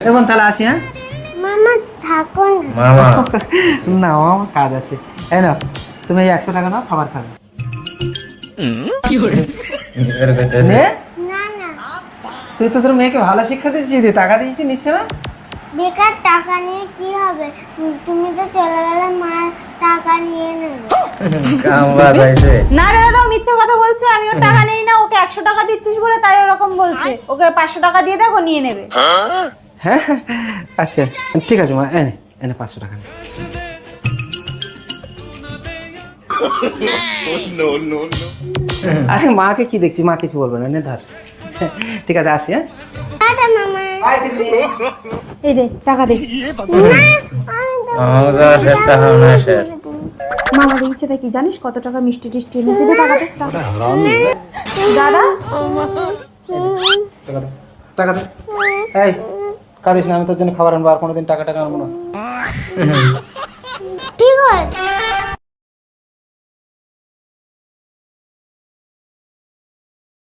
এখন তাহলে আসি, হ্যাঁ? মামা থাকো না। মামা না আমার কাজ আছে। এই নাও, তুমি এই 100 টাকা নাও, খাবার খাবে। নে, না না, তুই তো তোর মেয়েকে ভালো শিক্ষা দিয়েছিস রে, টাকা দিয়েছিস, নিচ্ছে না? বেকার টাকা নিয়ে কি হবে? তুমি তো চলে গেলে মা টাকা নিয়ে নেবে। কামবা যাইছে। না রে দাদা, ও মিথ্যে কথা বলছে। আমি ওর টাকা নেই না, ওকে 100 টাকা দিচ্ছিস বলে তাই ওরকম বলছে। ওকে 500 টাকা দিয়ে দেখ, ও নিয়ে নেবে। হ্যাঁ, আচ্ছা ঠিক আছে মা, এনে এনে 500 টাকা নে। আরে মাকে কি দেখছি, মা কিছু বলবে না, নে ধর। ঠিক আছে, আসি, হ্যাঁ? টাটা মামা। বাই দিদি। এই দে টাকা দে। আমার কাছে টাকা নাই স্যার। মামা দিয়েছে দেখি, জানিস কত টাকা মিষ্টি টিষ্টি এনেছে? দে টাকা দে। দাদা টাকা দে, টাকা দে। এই কাঁদিস না, আমি তোর জন্য খাবার আনবো, আর কোনোদিন টাকা টাকা আনবো না। ঠিক আছে।